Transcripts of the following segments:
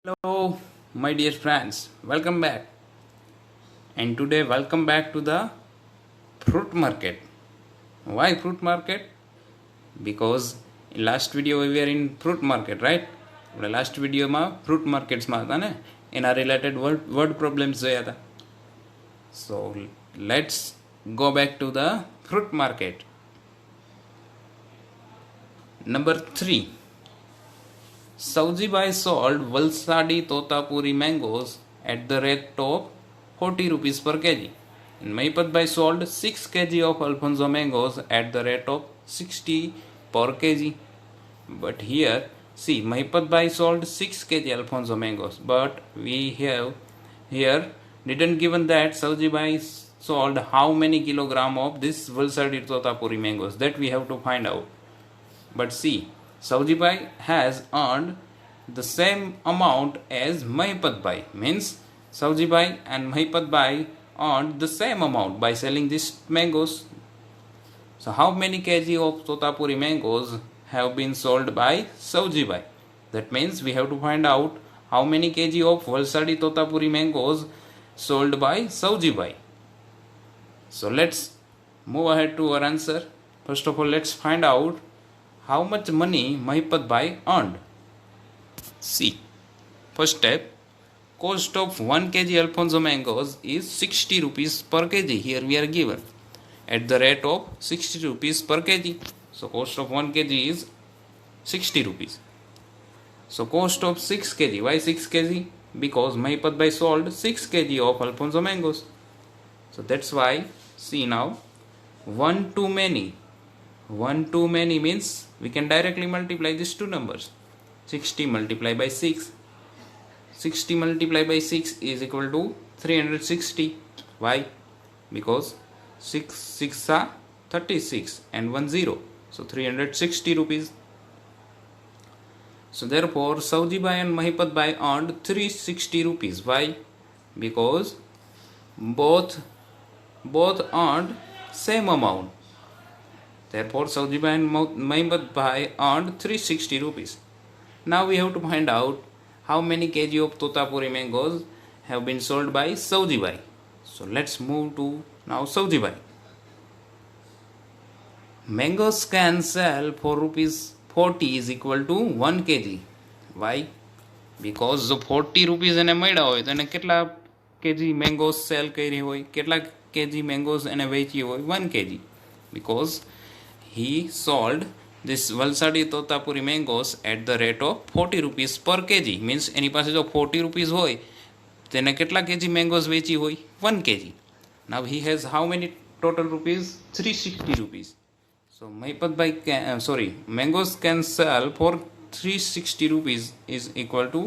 Hello, my dear friends, welcome back. And today, welcome back to the fruit market. Why fruit market? Because in last video we were in fruit market, right? આપણે last વિડીયોમાં fruit માર્કેટ્સમાં હતા ને એના related word problems જોયા હતા. So let's go back to the fruit market. Number 3. Saujibhai sold Valsadi Totapuri mangoes at the rate of 40 rupees per kg. And Mahipatbhai sold 6 kg of Alfonso mangoes at the rate of 60 per kg. But here, see, Mahipatbhai sold 6 kg Alfonso mangoes. But we have here didn't given that Saujibhai sold how many kilogram of this Valsadi Totapuri mangoes. That we have to find out. But see, Saujibhai has earned the same amount as Mahipatbhai. Means Saujibhai and Mahipatbhai earned the same amount by selling these mangoes. So how many kg of Totapuri mangoes have been sold by Saujibhai? That means we have to find out how many kg of Valsadi Totapuri mangoes sold by Saujibhai. So let's move ahead to our answer. First of all, let's find out how much money Mahipatbhai earned. See, first step, cost of 1 kg Alfonso mangoes is 60 rupees per kg. Here we are given at the rate of 60 rupees per kg. So cost of 1 kg is 60 rupees. So cost of 6 kg. Why 6 kg? Because Mahipatbhai sold 6 kg of Alfonso mangoes. So that's why, see now, 1 too many. 1 too many means we can directly multiply these two numbers. 60 multiplied by 6. 60 multiplied by 6 is equal to 360. Why? Because 6 are 36 and 1 0. So 360 rupees. So therefore Saujibhai and Mahipatbhai earned 360 rupees. Why? Because both earned same amount. Therefore, Saujibhai and Mahipatbhai earned 360 rupees. Now we have to find out how many kg of Totapuri mangoes have been sold by Saujibhai. So let's move to now Saujibhai. Mangoes can sell for rupees 40 is equal to 1 kg. Why? Because જો 40 rupees એને મળ્યા હોય તો એને કેટલા kg mangoes sell કરી હોય, કેટલા kg mangoes એને વેચી હોય? 1 kg. Because he sold this Valsadi Totapuri mangoes at the rate of 40 rupees per kg. Means એની પાસે જો 40 rupees હોય તેને કેટલા kg mangoes વેચી હોય? 1 kg. Now he has how many total rupees? 360 rupees. So Mahipatbhai mangoes can sell for 360 rupees is equal to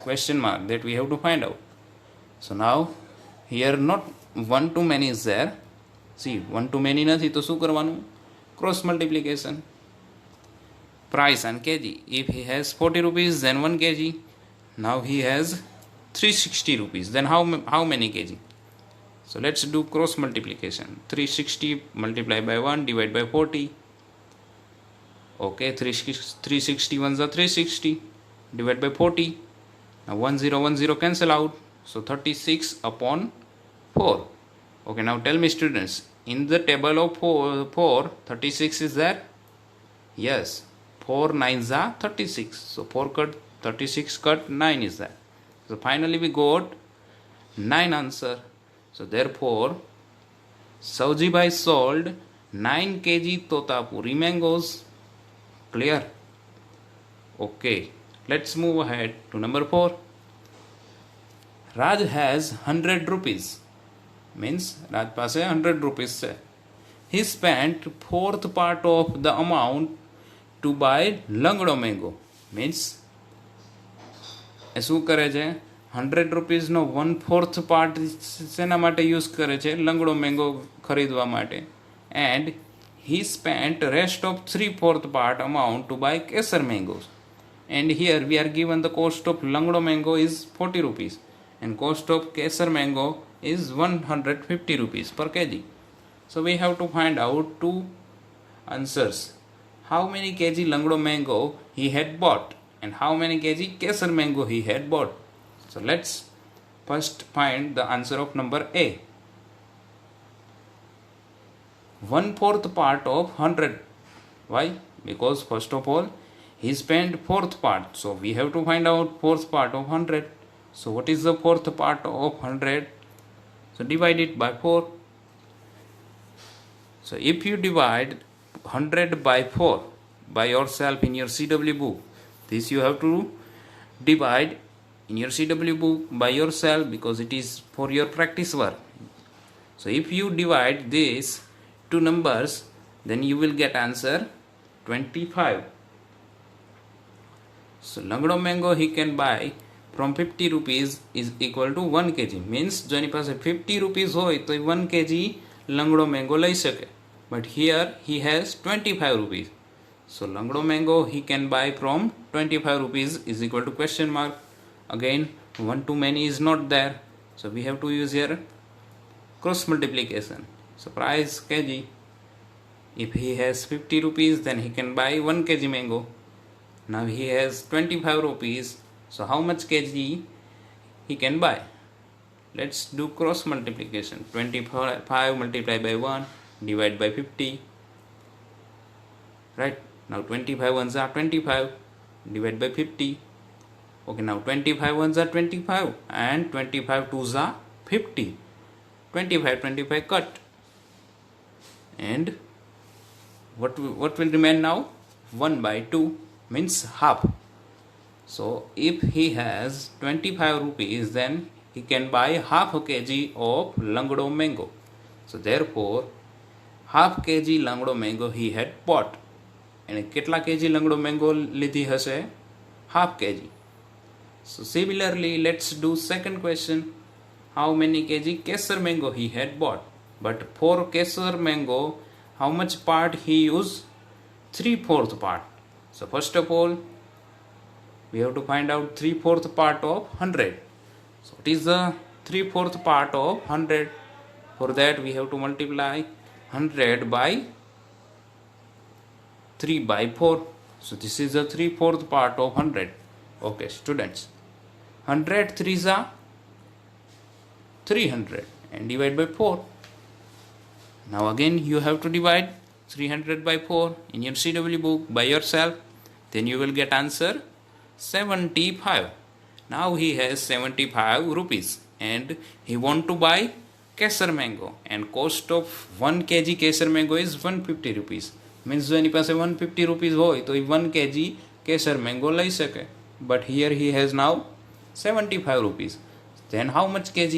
question mark that we have to find out. So now here not 1 too many is there. See, 1 too many નથી તો શું કરવાનું? Cross multiplication. Price and kg. If he has 40 rupees, then 1 kg. Now he has 360 rupees. Then how many kg? So let's do cross multiplication. 360 multiplied by 1 divided by 40. Okay, 360 ones are 360 divided by 40. Now 1010 cancel out. So 36 upon 4. Okay, now tell me students, in the table of 4 36 is there? Yes, 4 9s are 36. So 4 cut 36 cut 9 is there. So finally we got 9 answer. So therefore Saujibhai sold 9 kg Totapuri mangoes. Clear? Okay, let's move ahead to number 4. Raj has 100 rupees. Means Raj પાસે 100 rupees છે. He spent fourth part of the amount to buy Langdo mango. Means એ શું કરે છે? 100 rupeesનો 1/4 part શેના માટે use કરે છે? લંગડો mango ખરીદવા માટે. And he spent rest of 3/4 part amount to buy Kesar mangoes. And here we are given the cost of Langdo mango is 40 rupees and cost of Kesar mango is 150 rupees per kg. So we have to find out two answers. How many kg Langdo mango he had bought? and how many kg Kesar mango he had bought. So let's first find the answer of number A. 1/4 part of 100. Why? Because first of all he spent fourth part, so we have to find out fourth part of 100. So what is the fourth part of 100? So divide it by 4. So if you divide 100 by 4 by yourself in your CW book, this you have to divide in your CW book by yourself because it is for your practice work. So if you divide this two numbers, then you will get answer 25. So Langdo mango he can buy from 50 rupees is equal to 1 kg. Means જો એની પાસે 50 rupees હોય તો 1 kg Langdo mango લઈ શકે. But here he has 25 rupees. So Langdo mango he can buy from 25 rupees is equal to question mark. Again, one too many is not there. So we have to use here cross multiplication. So price kg. If he has 50 rupees, then he can buy 1 kg mango. Now he has 25 rupees. So how much kg he can buy? Let's do cross multiplication. 25 multiplied by 1 divide by 50. Right? Now 25 ones are 25 divide by 50. Okay, now 25 ones are 25 and 25 twos are 50. 25 cut. And what will remain now? 1 by 2 means half. So if he has 25 rupees, then he can buy half a kg of Langdo mango. So therefore half kg Langdo mango he had bought. And કેટલા kg Langdo mango લીધી હશે? Half kg. So similarly, let's do second question. How many kg Kesar mango he had bought? But for Kesar mango, how much part he used? 3/4 part. So first of all, we have to find out 3/4 part of 100. So what is the 3/4 part of 100? For that we have to multiply 100 by 3 by 4. So this is the 3/4 part of 100. Okay, students. 100 threes are 300 and divide by 4. Now again you have to divide 300 by 4 in your CW book by yourself. Then you will get answer 75. Now he has 75 rupees and he want to buy Kesar mango, and cost of 1 kg Kesar mango is 150 rupees. Means જો એની પાસે 150 rupees હોય તો 1 kg Kesar mango લઈ શકે. But here he has now 75 rupees. Then how much kg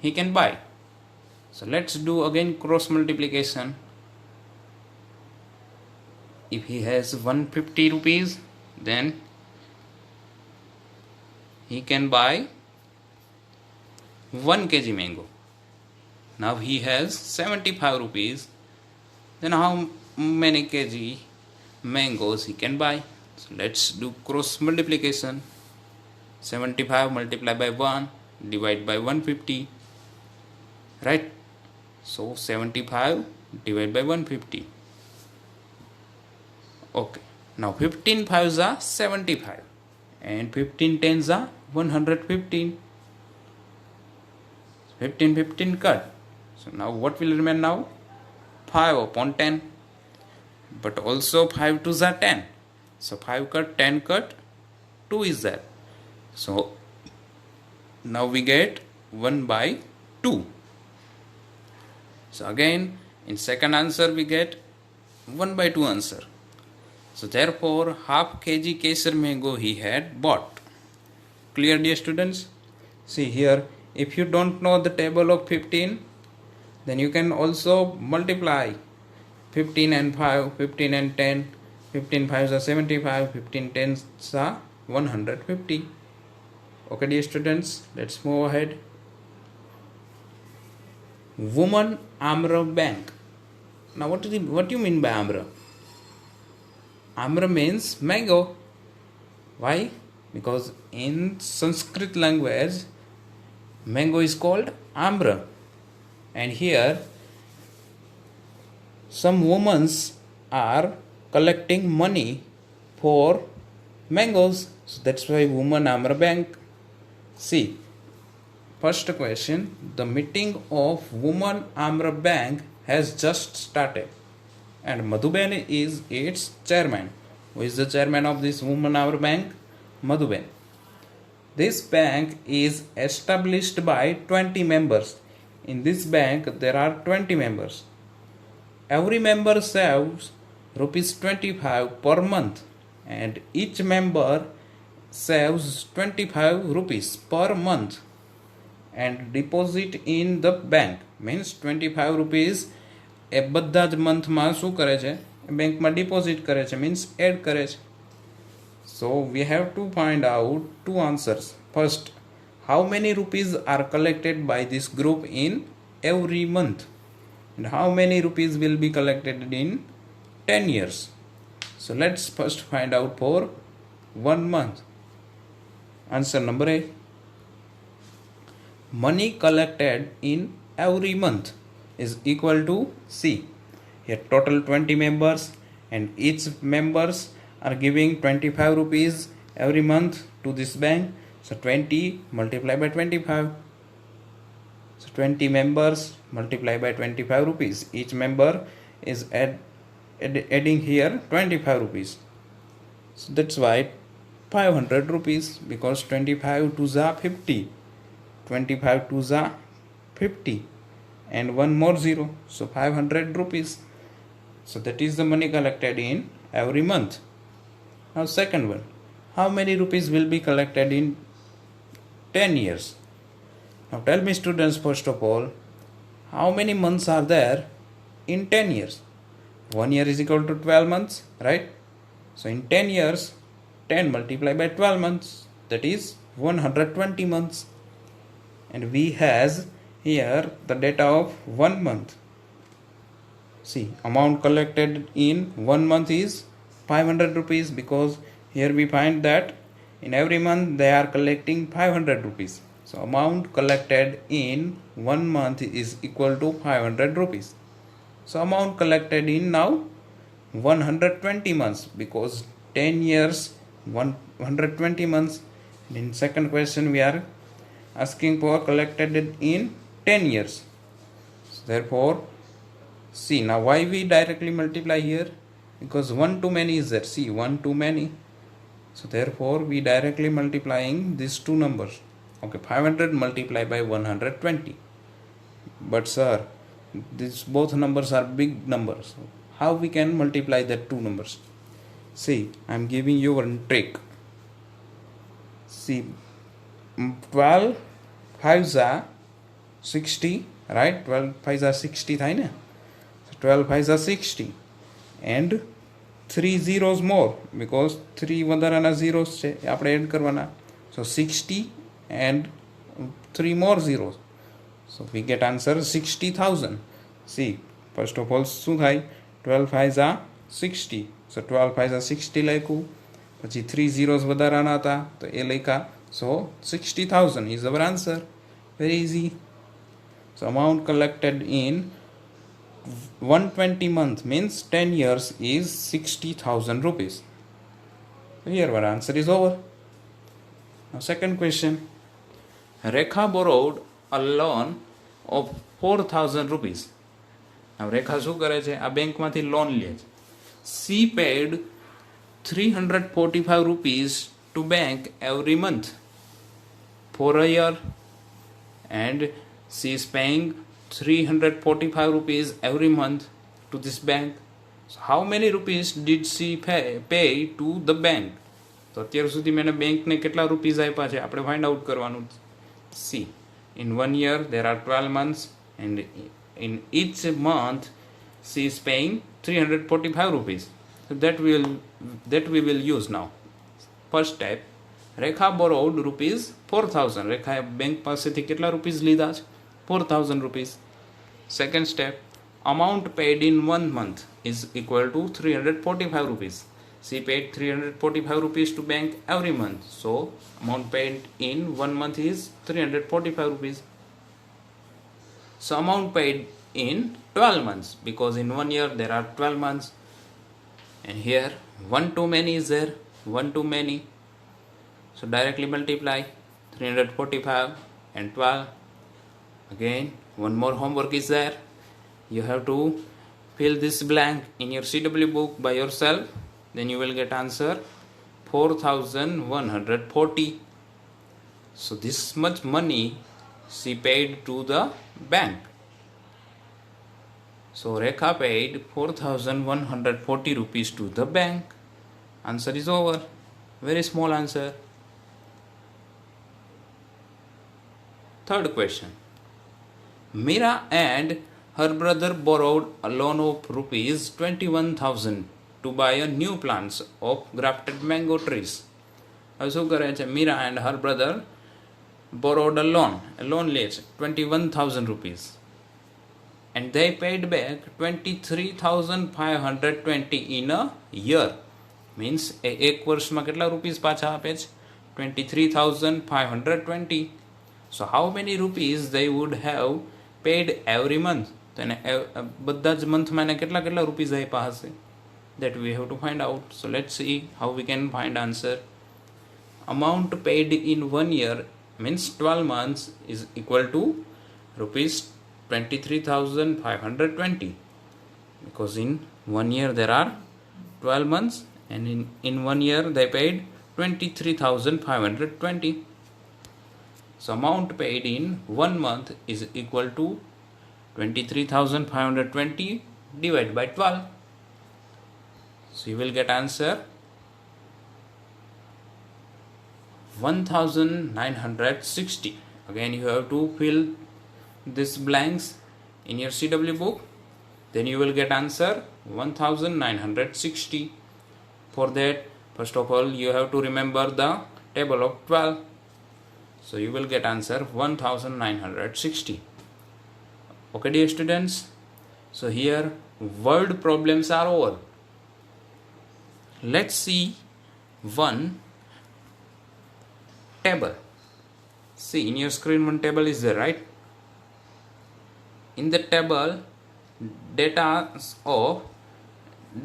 he can buy? So let's do again cross multiplication. If he has 150 rupees, then he can buy 1 kg mango. Now he has 75 rupees. Then how many kg mangoes he can buy? So let's do cross multiplication. 75 multiplied by 1 divide by 150. Right? So 75 divided by 150. Okay. Now 15 fives are 75 and 15 tens are 115. 15 cut. So now what will remain now? 5 upon 10. But also 5 twos are 10. So 5 cut, 10 cut, 2 is there. So now we get 1 by 2. So again in second answer we get 1 by 2 answer. So therefore half kg Kesar mango he had bought. Clear, dear students? See here, if you don't know the table of 15, then you can also multiply 15 and 5, 15 and 10, 15 5s are 75, 15 10s are 150. Okay, dear students, let's move ahead. Woman Amra Bank. Now what do you mean by Amra? Amra means mango. Why? Because in Sanskrit language mango is called Amra. And here some women are collecting money for mangoes. So that's why Women Amra Bank. See, first question, the meeting of Women Amra Bank has just started and Madhuben is its chairman. Who is the chairman of this Women Amra Bank? Madhuben. This bank is established by 20 members. In this bank there are 20 members. Every member saves rupees 25 per month and each member saves 25 rupees per month and deposit in the bank. Means 25 rupees એ બધા જ મંથમાં શું કરે છે, બેંકમાં deposit કરે છે, means add કરે છે. So we have to find out two answers. First, how many rupees are collected by this group in every month and how many rupees will be collected in 10 years. So let's first find out for 1 month. Answer number A. Money collected in every month is equal to C. Here total 20 members and each members are giving 25 rupees every month to this bank. So 20 multiplied by 25. So 20 members multiplied by 25 rupees. Each member is adding here 25 rupees. So that's why 500 rupees because 25 to za 50. 25 to za 50 and one more zero. So 500 rupees. So that is the money collected in every month. Now second one, how many rupees will be collected in 10 years? Now tell me students, first of all, how many months are there in 10 years? 1 year is equal to 12 months, right? So in 10 years, 10 multiplied by 12 months, that is 120 months. And we has here the data of 1 month. See, amount collected in 1 month is 500 rupees because here we find that in every month they are collecting 500 rupees. So amount collected in 1 month is equal to 500 rupees. So amount collected in now 120 months because 10 years 120 months. In second question we are asking for collected in 10 years. So therefore, see, now why we directly multiply here? Because 1 too many is there. See, 1 too many. So therefore, we directly multiplying these two numbers. Okay, 500 multiplied by 120. But sir, these both numbers are big numbers. How we can multiply that two numbers? See, I am giving you one trick. See, 12 5s are 60, right? 12 5s are 60 થાય ને. So 12 5s are 60 and 3 zeros more because 3 વધારાના zeros છે એ આપણે add કરવાના. So 60 and 3 more zeros. So we get answer 60,000. See, first of all શું થાય? 12 5s are 60. So 12 5s are 60 લખ્યું, પછી 3 zeros વધારાના હતા તો એ લખ્યા. So 60,000 is our answer. Very easy. So amount collected in 120 months means 10 years is 60,000 rupees. So here our answer is over. Now second question. Rekha borrowed a loan of 4,000 rupees. Now Rekha શું કરે છે? આ બેંકમાંથી loan લે છે. She paid 345 rupees to bank every month for a year and she is paying 345 rupees every month to this bank. So how many rupees did she pay to the bank? તો અત્યાર સુધી મેં બેંકને કેટલા rupees આપ્યા છે આપણે find out કરવાનું. See, in 1 year there are 12 months and in each month she is paying 345 rupees. So that we will use now. First step, Rekha borrowed rupees 4,000. રેખાએ bank પાસેથી કેટલા રૂપીઝ લીધા છે? 4,000 rupees. Second step, amount paid in 1 month is equal to 345 rupees. She paid 345 rupees to bank every month. So amount paid in 1 month is 345 rupees. So amount paid in 12 months because in 1 year there are 12 months. And here 1 too many is there. 1 too many. So directly multiply 345 and 12. Again, one more homework is there. You have to fill this blank in your CW book by yourself. Then you will get answer 4140. So this much money she paid to the bank. So Rekha paid 4140 rupees to the bank. Answer is over. Very small answer. Third question. Mira and her brother borrowed a loan of rupees 21,000 to buy a new plants of grafted mango trees. હવે શું કરે છે? Meera and her brother borrowed a loan લે છે 21,000 rupees and they paid back 23,520 in a year. Means એક વર્ષમાં કેટલા rupees પાછા આપે છે? 23,520. So how many rupees they would have paid every month? તો એને બધા જ મંથમાં એને કેટલા કેટલા રૂપીસ આપ્યા હશે? That we have to find out. So let's see how we can find answer. Amount paid in 1 year means 12 months is equal to rupees 23,520, because in 1 year there are 12 months and in 1 year they paid 23,520. So amount paid in 1 month is equal to 23,520 divided by 12. So you will get answer 1960. Again you have to fill these blanks in your CW book. Then you will get answer 1960. For that, first of all you have to remember the table of 12. So you will get answer 1960. Okay dear students, so here word problems are over. Let's see one table. See in your screen one table is there, right? In the table data of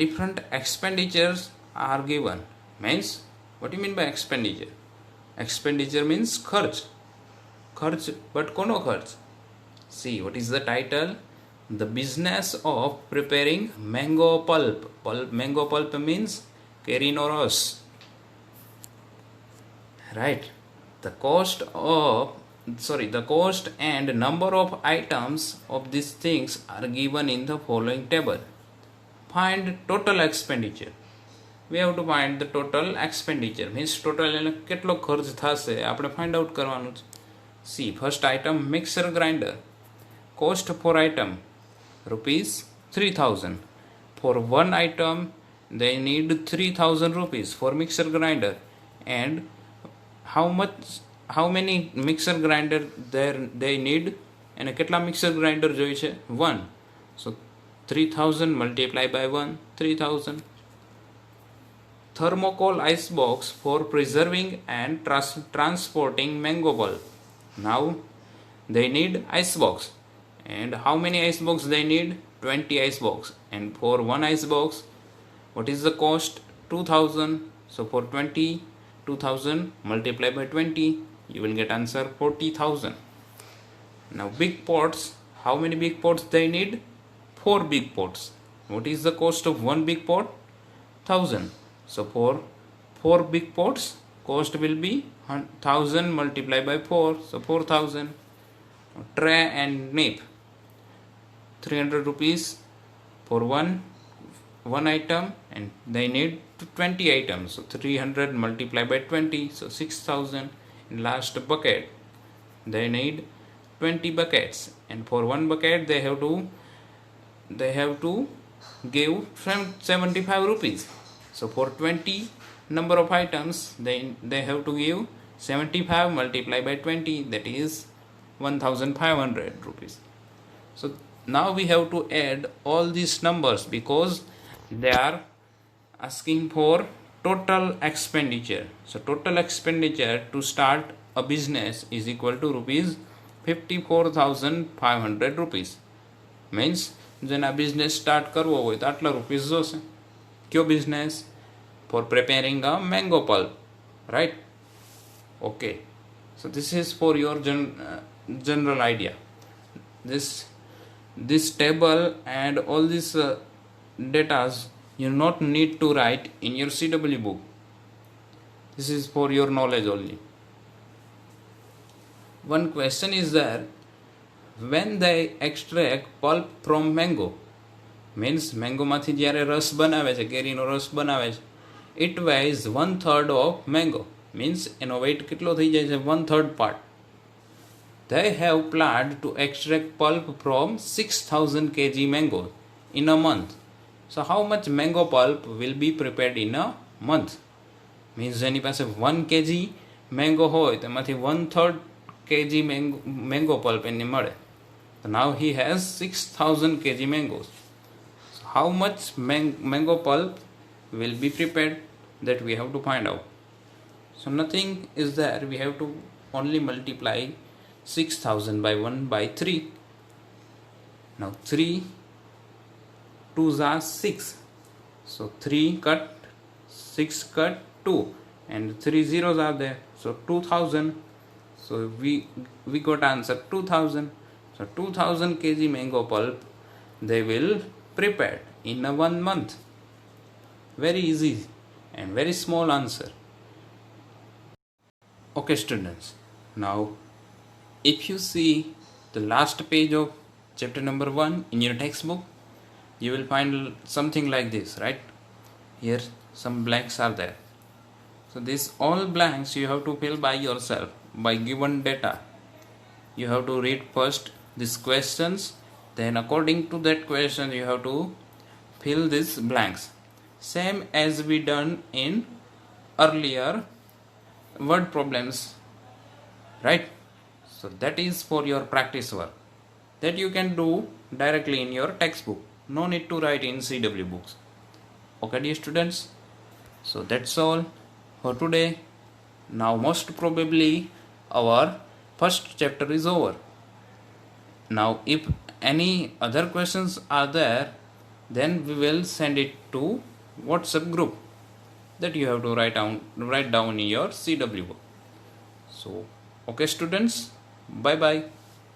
different expenditures are given. Means what do you mean by expenditure? Expenditure means kharch. Kharch, but kono kharch? See, what is the title? The business of preparing mango pulp. Mango pulp means carino rus. Right. The cost and number of items of these things are given in the following table. Find total expenditure. We have to find the total expenditure. Means total કેટલો ખર્ચ થશે આપણે find out કરવાનું છે. See, first item mixer grinder. Cost for item rupees 3,000. For one item they need 3,000 rupees for mixer grinder. And how many mixer grinder they need? And કેટલા mixer grinder જોઈએ છે? 1. So 3,000 multiplied by 1, 3,000. Thermocol ice box for preserving and transporting mango pulp. Now they need ice box. And how many ice box they need? 20 ice box. And for one ice box, what is the cost? 2,000. So for 2,000 multiplied by 20, you will get answer 40,000. Now big pots, how many big pots they need? 4 big pots. What is the cost of one big pot? 1,000. So for 4 big pots, cost will be 1,000 multiplied by 4, so 4,000. Tray and nib, 300 rupees for one item, and they need 20 items, so 300 multiplied by 20, so 6,000. And last bucket, they need 20 buckets, and for one bucket they have to give 75 rupees. So for 20 number of items they have to give 75 multiplied by 20, that is 1,500 rupees. So now we have to add all these numbers because they are asking for total expenditure. So total expenditure to start a business is equal to rupees 54,500 rupees. Means જેના business start કરવો હોય તો આટલા rupees જોશે. કયો business? For preparing a mango pulp, right? Okay, so this is for your general idea. This table and all this datas you not need to write in your CW book. This is for your knowledge only. One question is there, when they extract pulp from mango, means mango માંથી જ્યારે રસ બનાવે છે, કેરીનો રસ બનાવે છે, it weighs 1/3 of mango, means એનો weight કેટલો થઈ જાય છે, 1/3 part. They have planned to extract pulp from 6000 kg mango in a month. So how much mango pulp will be prepared in a month? Means એની પાસે 1 kg mango હોય તેમાંથી 1/3 kg mango pulp એને મળે. So now he has 6000 kg mangoes. So how much mango pulp will be prepared, that we have to find out. So nothing is there, we have to only multiply 6000 by 1 by 3. Now 3 2s are 6, so 3 cut 6 cut 2 and 3 zeros are there, so 2000. So we got answer 2000. So 2000 kg mango pulp they will prepare in a 1 month. Very easy and very small answer. Okay students, now if you see the last page of chapter number 1 in your textbook, you will find something like this, right? Here some blanks are there. So these all blanks you have to fill by yourself by given data. You have to read first these questions, then according to that question you have to fill these blanks, same as we done in earlier word problems, right? So that is for your practice work that you can do directly in your textbook, no need to write in CW books. Okay dear students, so that's all for today. Now most probably our first chapter is over. Now if any other questions are there, then we will send it to WhatsApp group that you have to write down in your CW book. So okay students, bye bye.